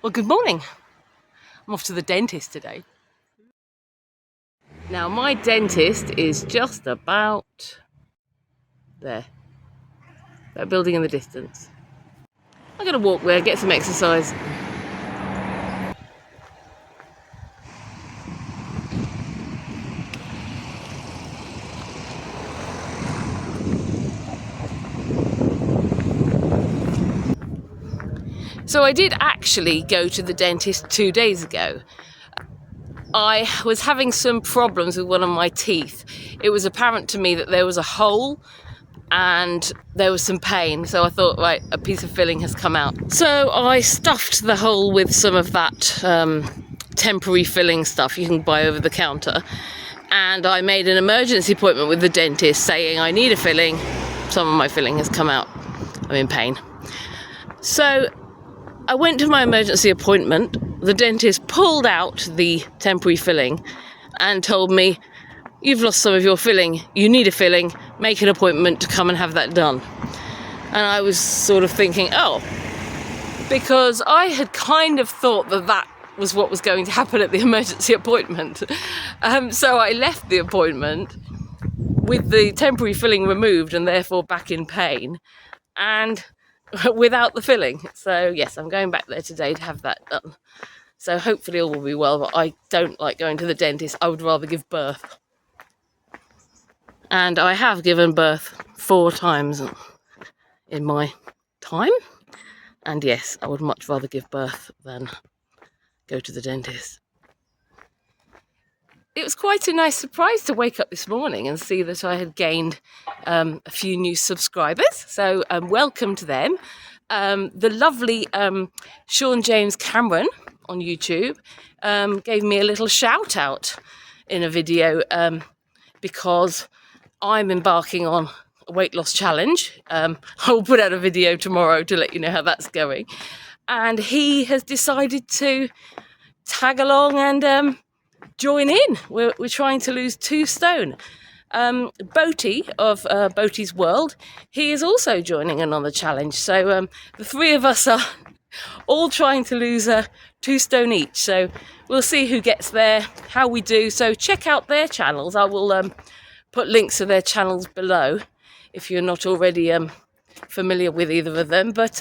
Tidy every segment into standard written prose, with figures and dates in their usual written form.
Well, good morning. I'm off to the dentist today. Now, my dentist is just about there. That building in the distance. I'm going to walk there, get some exercise. So I did actually go to the dentist 2 days ago. I was having some problems with one of my teeth. It was apparent to me that there was a hole and there was some pain, so I thought, right, a piece of filling has come out. So I stuffed the hole with some of that temporary filling stuff you can buy over the counter, and I made an emergency appointment with the dentist saying I need a filling. Some of my filling has come out. I'm in pain. So I went to my emergency appointment. The dentist pulled out the temporary filling and told me, "You've lost some of your filling, you need a filling, make an appointment to come and have that done." And I was sort of thinking, oh, because I had kind of thought that that was what was going to happen at the emergency appointment. So I left the appointment with the temporary filling removed and therefore back in pain and without the filling. So yes, I'm going back there today to have that done. So hopefully all will be well, but I don't like going to the dentist. I would rather give birth. And I have given birth 4 times in my time. And yes, I would much rather give birth than go to the dentist. It was quite a nice surprise to wake up this morning and see that I had gained a few new subscribers. So welcome to them. The lovely Sean James Cameron on YouTube gave me a little shout out in a video because I'm embarking on a weight loss challenge. I will put out a video tomorrow to let you know how that's going. And he has decided to tag along and join in. We're trying to lose 2 stone. Boaty of Boaty's World, he is also joining in on the challenge. So the 3 of us are all trying to lose 2 stone each. So we'll see who gets there, how we do. So check out their channels. I will put links to their channels below if you're not already familiar with either of them. But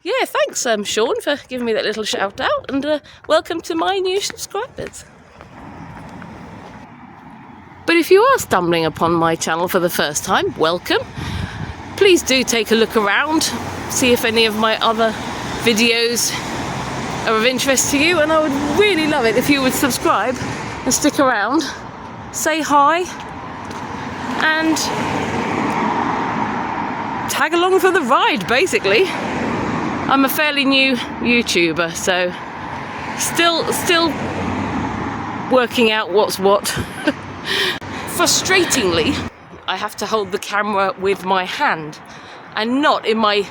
yeah, thanks Sean for giving me that little shout out, and welcome to my new subscribers. But if you are stumbling upon my channel for the first time, welcome. Please do take a look around, see if any of my other videos are of interest to you, and I would really love it if you would subscribe and stick around, say hi, and tag along for the ride, basically. I'm a fairly new YouTuber, so still working out what's what. Frustratingly, I have to hold the camera with my hand and not in my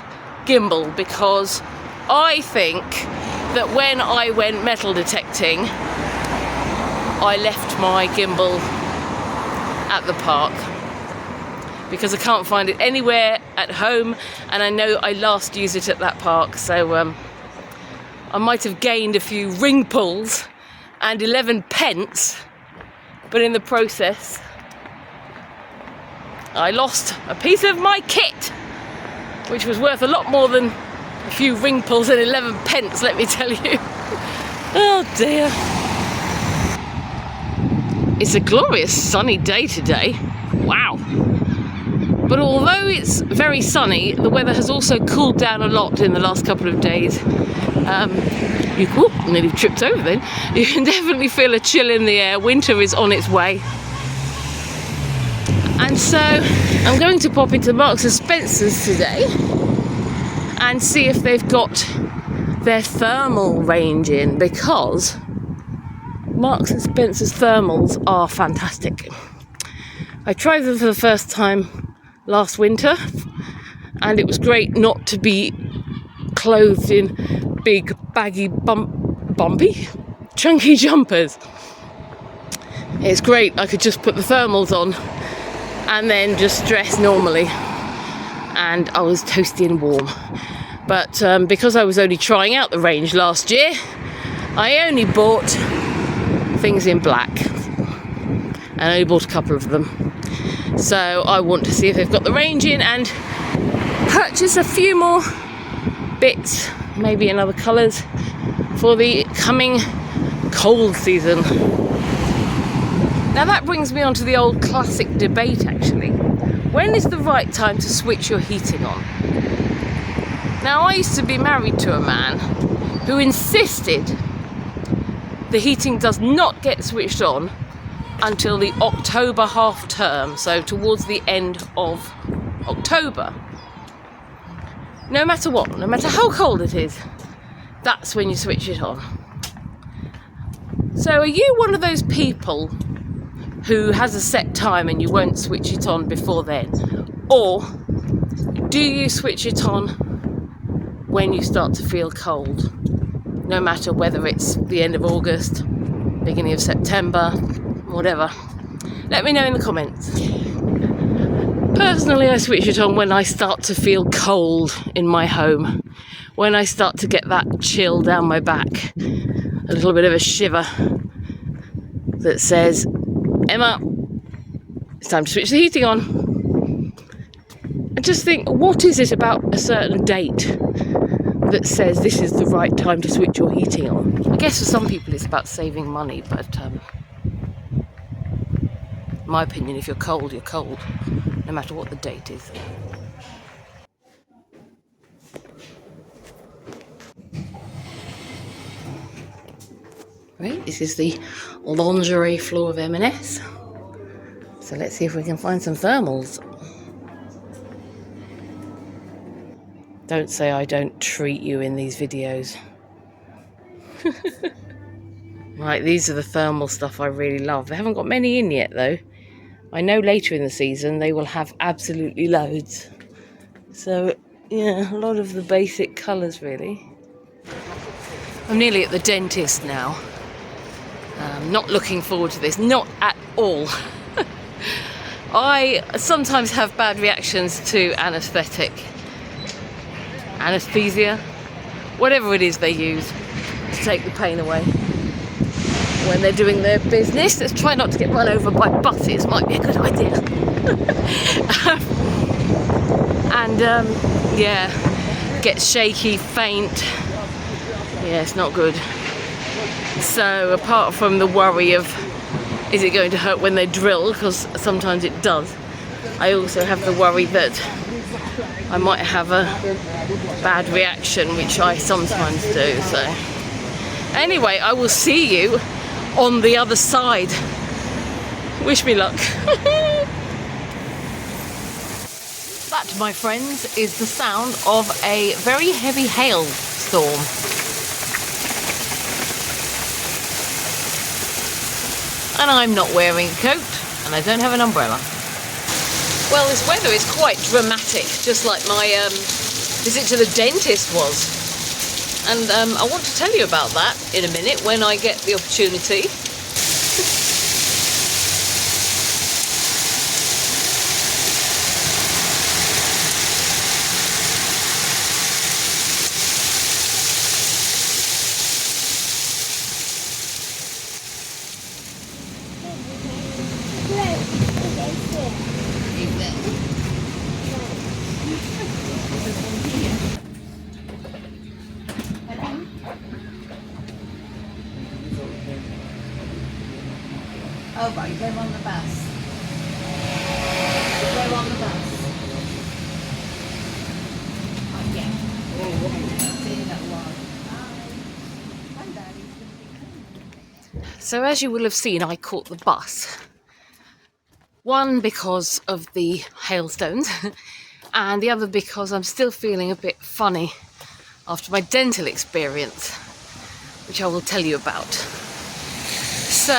gimbal, because I think that when I went metal detecting, I left my gimbal at the park because I can't find it anywhere at home, and I know I last used it at that park, so I might have gained a few ring pulls and 11 pence, but in the process I lost a piece of my kit, which was worth a lot more than a few ring pulls and 11 pence, let me tell you. Oh dear. It's a glorious sunny day today. Wow. But although it's very sunny, the weather has also cooled down a lot in the last couple of days. Nearly tripped over then. You can definitely feel a chill in the air. Winter is on its way. And so I'm going to pop into Marks and Spencer's today and see if they've got their thermal range in, because Marks and Spencer's thermals are fantastic. I tried them for the first time last winter, and it was great not to be clothed in big baggy bumpy chunky jumpers. It's great, I could just put the thermals on and then just dress normally, and I was toasty and warm. But because I was only trying out the range last year, I only bought things in black, and I only bought a couple of them. So I want to see if they've got the range in and purchase a few more bits, maybe in other colours, for the coming cold season. Now that brings me on to the old classic debate actually. When is the right time to switch your heating on? Now I used to be married to a man who insisted the heating does not get switched on until the October half term, so towards the end of October. No matter what, no matter how cold it is, that's when you switch it on. So are you one of those people who has a set time and you won't switch it on before then? Or do you switch it on when you start to feel cold? No matter whether it's the end of August, beginning of September, whatever. Let me know in the comments. Personally, I switch it on when I start to feel cold in my home. When I start to get that chill down my back. A little bit of a shiver that says, Emma, it's time to switch the heating on. I just think, what is it about a certain date that says this is the right time to switch your heating on? I guess for some people it's about saving money, but in my opinion, if you're cold, no matter what the date is. Right, this is the lingerie floor of M&S. So let's see if we can find some thermals. Don't say I don't treat you in these videos. Right, these are the thermal stuff I really love. They haven't got many in yet though. I know later in the season they will have absolutely loads. So yeah, a lot of the basic colours really. I'm nearly at the dentist now. Not looking forward to this, not at all. I sometimes have bad reactions to anaesthesia, whatever it is they use to take the pain away when they're doing their business. Let's try not to get run over by buses, might be a good idea. Yeah, get shaky, faint. Yeah, it's not good. So apart from the worry of is it going to hurt when they drill, because sometimes it does, I also have the worry that I might have a bad reaction, which I sometimes do. So anyway, I will see you on the other side. Wish me luck. That, my friends, is the sound of a very heavy hailstorm. And I'm not wearing a coat, and I don't have an umbrella. Well, this weather is quite dramatic, just like my visit to the dentist was. And I want to tell you about that in a minute when I get the opportunity. Oh, right, you go on the bus. You go on the bus. Oh, yeah. See you in a little while. Bye. So as you will have seen, I caught the bus. One because of the hailstones, and the other because I'm still feeling a bit funny after my dental experience, which I will tell you about. So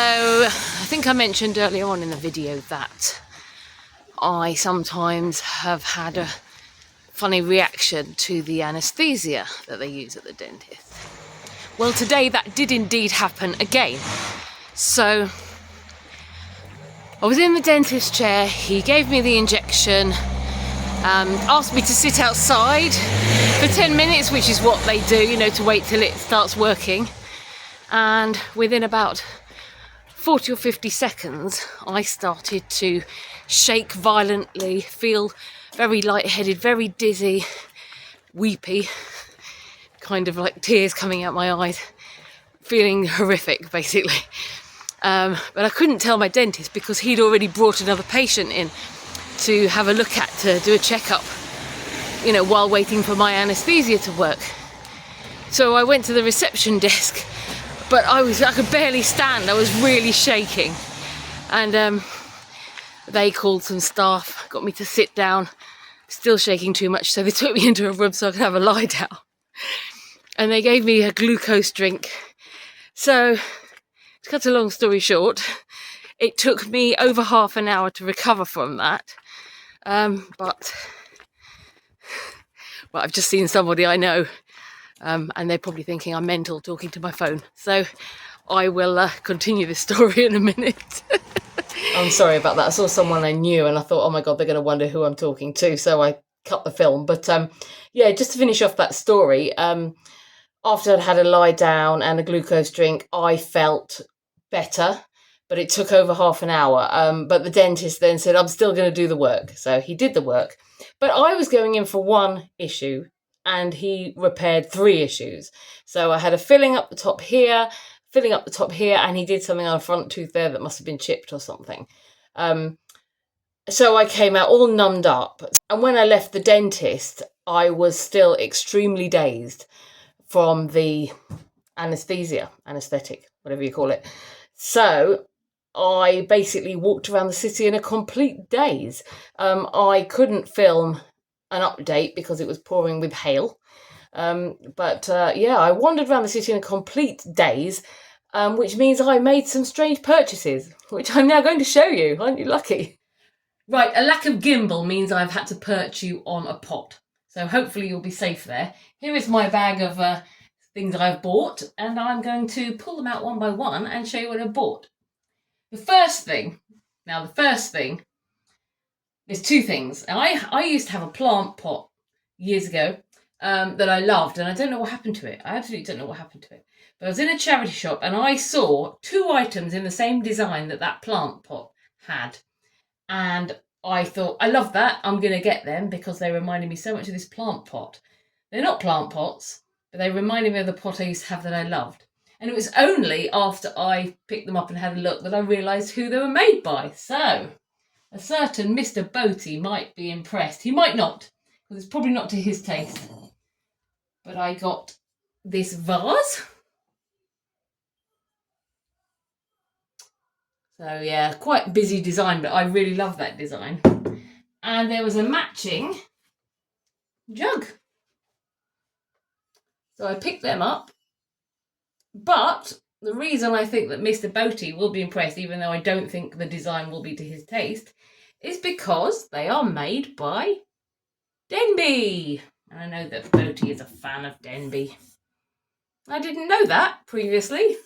I think I mentioned earlier on in the video that I sometimes have had a funny reaction to the anaesthesia that they use at the dentist. Well, today that did indeed happen again. So I was in the dentist chair, he gave me the injection, asked me to sit outside for 10 minutes, which is what they do, you know, to wait till it starts working. And within about 40 or 50 seconds, I started to shake violently, feel very lightheaded, very dizzy, weepy, kind of like tears coming out my eyes, feeling horrific, basically. But I couldn't tell my dentist because he'd already brought another patient in to have a look at, to do a checkup, you know, while waiting for my anaesthesia to work. So I went to the reception desk, but I could barely stand. I was really shaking. And they called some staff, got me to sit down, still shaking too much, so they took me into a room so I could have a lie down. And they gave me a glucose drink. So, to cut a long story short, it took me over half an hour to recover from that. But I've just seen somebody I know, and they're probably thinking I'm mental talking to my phone. So I will continue this story in a minute. I'm sorry about that. I saw someone I knew and I thought, oh my God, they're going to wonder who I'm talking to. So I cut the film. But yeah, just to finish off that story, after I'd had a lie down and a glucose drink, I felt better, but it took over half an hour. But the dentist then said, I'm still going to do the work. So he did the work. But I was going in for one issue and he repaired 3 issues. So I had a filling up the top here, and he did something on a front tooth there that must have been chipped or something. So I came out all numbed up. And when I left the dentist, I was still extremely dazed from the anesthetic, whatever you call it. So I basically walked around the city in a complete daze. I couldn't film an update because it was pouring with hail. Yeah, I wandered around the city in a complete daze, which means I made some strange purchases, which I'm now going to show you. Aren't you lucky? Right, a lack of gimbal means I've had to perch you on a pot. So hopefully you'll be safe there. Here is my bag of things I've bought, and I'm going to pull them out one by one and show you what I bought. The first thing, there's 2 things. I used to have a plant pot years ago that I loved, and I don't know what happened to it. I absolutely don't know what happened to it. But I was in a charity shop and I saw 2 items in the same design that plant pot had. And I thought, I love that. I'm going to get them because they reminded me so much of this plant pot. They're not plant pots, but they reminded me of the pot I used to have that I loved. And it was only after I picked them up and had a look that I realised who they were made by. So, a certain Mr. Boaty might be impressed. He might not, because it's probably not to his taste. But I got this vase. So yeah, quite busy design, but I really love that design. And there was a matching jug. So I picked them up. But the reason I think that Mr. Boaty will be impressed, even though I don't think the design will be to his taste, is because they are made by Denby. And I know that Boaty is a fan of Denby. I didn't know that previously.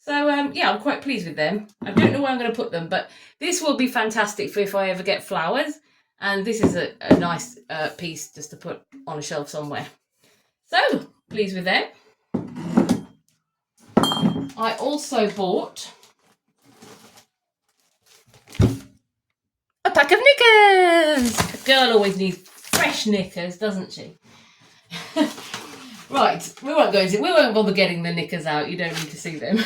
So, yeah, I'm quite pleased with them. I don't know where I'm going to put them, but this will be fantastic for if I ever get flowers. And this is a nice piece just to put on a shelf somewhere. So, pleased with them. I also bought a pack of knickers. A girl always needs fresh knickers, doesn't she? Right, we won't bother getting the knickers out. You don't need to see them.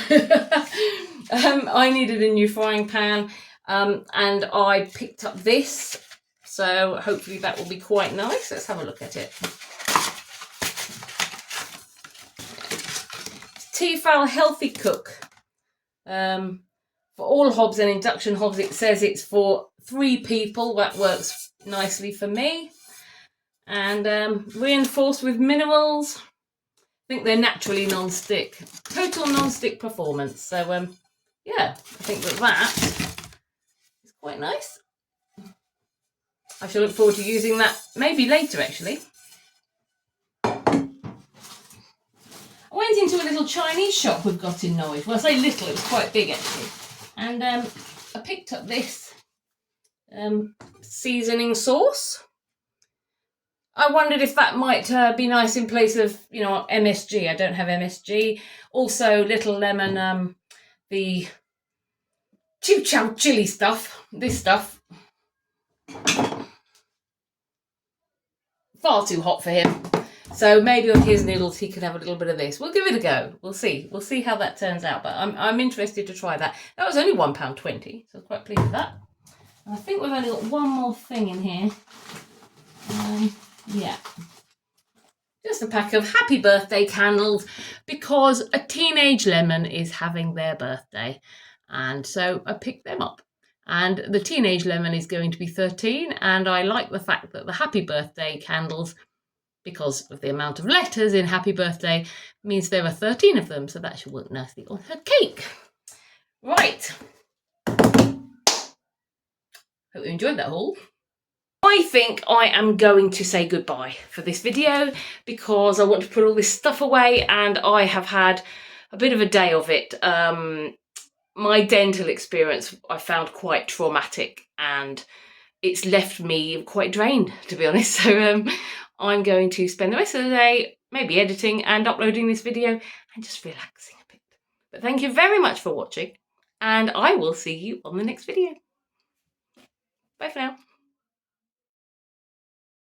I needed a new frying pan, and I picked up this. So hopefully that will be quite nice. Let's have a look at it. Tefal Healthy Cook. For all hobs and induction hobs, it says it's for 3 people. That works nicely for me. And reinforced with minerals. I think they're naturally non-stick. Total non-stick performance. So, yeah, I think that is quite nice. I shall look forward to using that maybe later, actually. I went into a little Chinese shop we've got in Norwich. Well, I say little, it was quite big, actually. And I picked up this seasoning sauce. I wondered if that might be nice in place of, you know, MSG. I don't have MSG. Also, Little Lemon, the Chew Chow chili stuff, this stuff, far too hot for him. So maybe on his noodles he could have a little bit of this. We'll give it a go. We'll see. We'll see how that turns out. But I'm interested to try that. That was only £1.20, so I'm quite pleased with that. And I think we've only got one more thing in here. Yeah. Just a pack of happy birthday candles because a teenage lemon is having their birthday. And so I picked them up. And the teenage lemon is going to be 13. And I like the fact that the happy birthday candles, because of the amount of letters in happy birthday, means there are 13 of them. So that should work nicely on her cake. Right. Hope you enjoyed that haul. I think I am going to say goodbye for this video because I want to put all this stuff away and I have had a bit of a day of it. My dental experience I found quite traumatic and it's left me quite drained, to be honest. So I'm going to spend the rest of the day maybe editing and uploading this video and just relaxing a bit. But thank you very much for watching and I will see you on the next video. Bye for now.